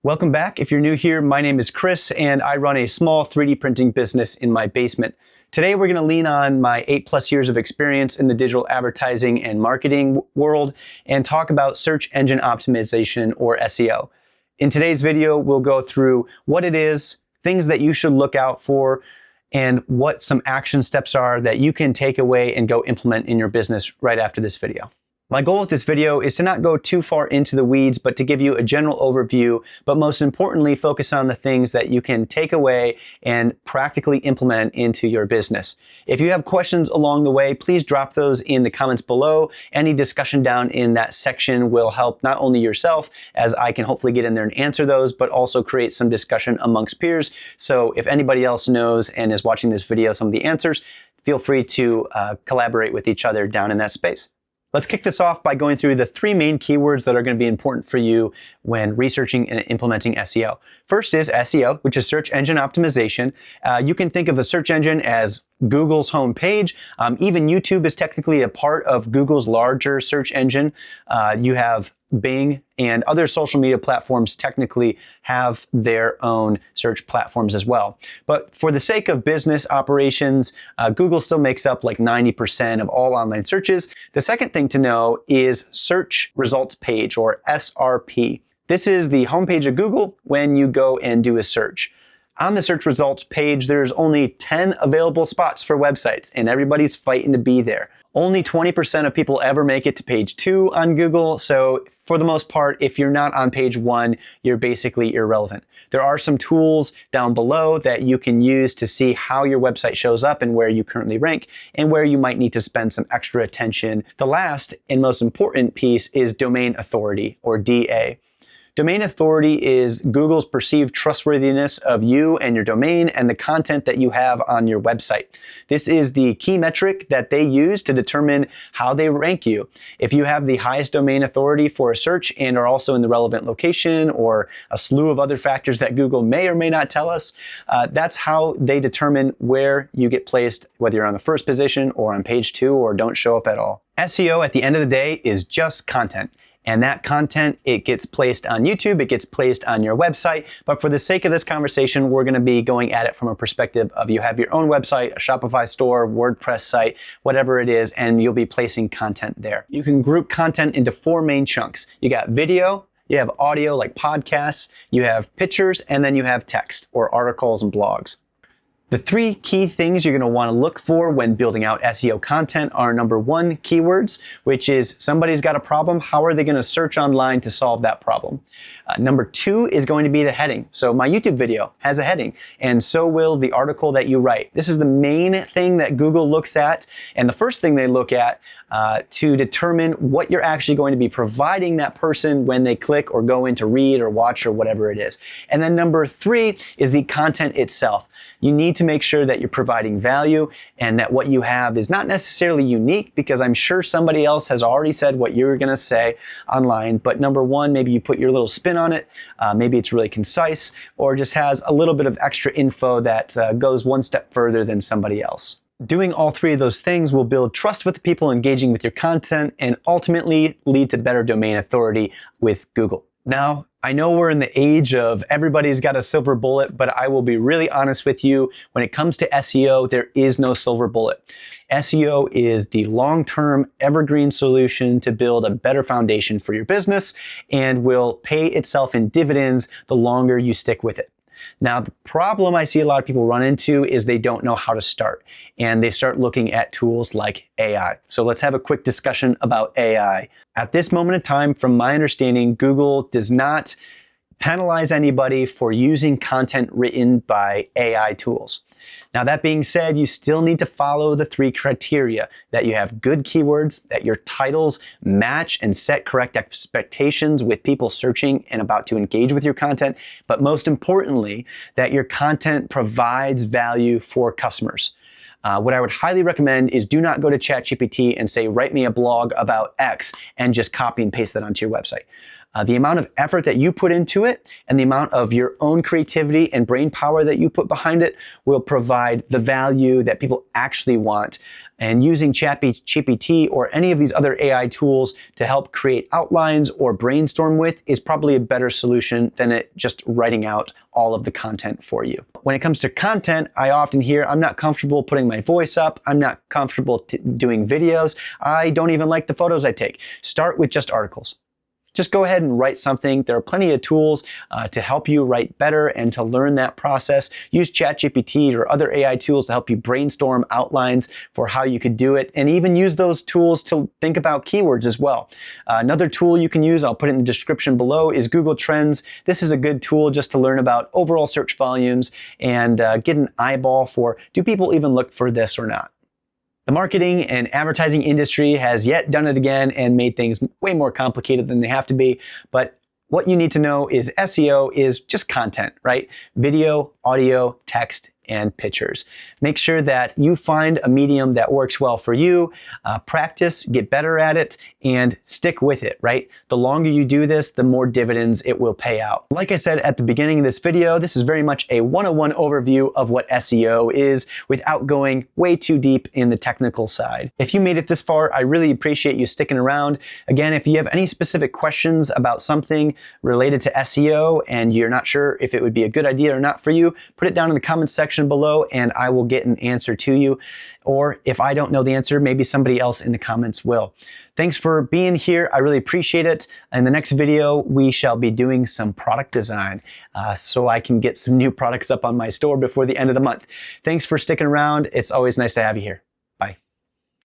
Welcome back. If you're new here, my name is Chris and I run a small 3D printing business in my basement. Today we're going to lean on my 8+ years of experience in the digital advertising and marketing world and talk about search engine optimization, or SEO. In today's video, we'll go through what it is, things that you should look out for, and what some action steps are that you can take away and go implement in your business right after this video. My goal with this video is to not go too far into the weeds, but to give you a general overview, but most importantly, focus on the things that you can take away and practically implement into your business. If you have questions along the way, please drop those in the comments below. Any discussion down in that section will help not only yourself, as I can hopefully get in there and answer those, but also create some discussion amongst peers. So if anybody else knows and is watching this video some of the answers, feel free to collaborate with each other down in that space. Let's kick this off by going through the 3 main keywords that are going to be important for you when researching and implementing SEO. First is SEO, which is search engine optimization. You can think of a search engine as Google's homepage. Even YouTube is technically a part of Google's larger search engine. You have Bing and other social media platforms technically have their own search platforms as well. But for the sake of business operations, Google still makes up like 90% of all online searches. The second thing to know is search results page, or SRP. This is the homepage of Google when you go and do a search. On the search results page, there's only 10 available spots for websites, and everybody's fighting to be there. Only 20% of people ever make it to page 2 on Google, so for the most part, if you're not on page 1, you're basically irrelevant. There are some tools down below that you can use to see how your website shows up and where you currently rank and where you might need to spend some extra attention. The last and most important piece is domain authority, or DA. Domain authority is Google's perceived trustworthiness of you and your domain and the content that you have on your website. This is the key metric that they use to determine how they rank you. If you have the highest domain authority for a search and are also in the relevant location, or a slew of other factors that Google may or may not tell us, that's how they determine where you get placed, whether you're on the first position or on page 2 or don't show up at all. SEO at the end of the day is just content. And that content, it gets placed on YouTube, it gets placed on your website. But for the sake of this conversation, we're gonna be going at it from a perspective of you have your own website, a Shopify store, WordPress site, whatever it is, and you'll be placing content there. You can group content into 4 main chunks. You got video, you have audio like podcasts, you have pictures, and then you have text or articles and blogs. The 3 key things you're going to want to look for when building out SEO content are: number 1, keywords, which is somebody's got a problem. How are they going to search online to solve that problem? Number 2 is going to be the heading. So my YouTube video has a heading, and so will the article that you write. This is the main thing that Google looks at, and the first thing they look at to determine what you're actually going to be providing that person when they click or go in to read or watch or whatever it is. And then number 3 is the content itself. You need to make sure that you're providing value and that what you have is not necessarily unique, because I'm sure somebody else has already said what you're going to say online. But number 1, maybe you put your little spin on it. Maybe it's really concise, or just has a little bit of extra info that goes one step further than somebody else. Doing all 3 of those things will build trust with the people engaging with your content and ultimately lead to better domain authority with Google. Now, I know we're in the age of everybody's got a silver bullet, but I will be really honest with you. When it comes to SEO, there is no silver bullet. SEO is the long-term evergreen solution to build a better foundation for your business and will pay itself in dividends the longer you stick with it. Now, the problem I see a lot of people run into is they don't know how to start, and they start looking at tools like AI. So let's have a quick discussion about AI. At this moment in time, from my understanding, Google does not penalize anybody for using content written by AI tools. Now, that being said, you still need to follow the 3 criteria: that you have good keywords, that your titles match and set correct expectations with people searching and about to engage with your content, but most importantly, that your content provides value for customers. What I would highly recommend is do not go to ChatGPT and say, write me a blog about X, and just copy and paste that onto your website. The amount of effort that you put into it and the amount of your own creativity and brain power that you put behind it will provide the value that people actually want. And using ChatGPT or any of these other AI tools to help create outlines or brainstorm with is probably a better solution than it just writing out all of the content for you. When it comes to content, I often hear, I'm not comfortable putting my voice up. I'm not comfortable doing videos. I don't even like the photos I take. Start with just articles. Just go ahead and write something. There are plenty of tools to help you write better and to learn that process. Use ChatGPT or other AI tools to help you brainstorm outlines for how you could do it, and even use those tools to think about keywords as well. Another tool you can use, I'll put it in the description below, is Google Trends. This is a good tool just to learn about overall search volumes and get an eyeball for, do people even look for this or not? The marketing and advertising industry has yet done it again and made things way more complicated than they have to be. But what you need to know is SEO is just content, right? Video, audio, text, and pictures. Make sure that you find a medium that works well for you, practice, get better at it, and stick with it, right? The longer you do this, the more dividends it will pay out. Like I said at the beginning of this video, this is very much a 101 overview of what SEO is without going way too deep in the technical side. If you made it this far, I really appreciate you sticking around. Again, if you have any specific questions about something related to SEO and you're not sure if it would be a good idea or not for you, put it down in the comments section below and I will get an answer to you. Or if I don't know the answer, maybe somebody else in the comments will. Thanks for being here. I really appreciate it. In the next video, we shall be doing some product design so I can get some new products up on my store before the end of the month. Thanks for sticking around. It's always nice to have you here.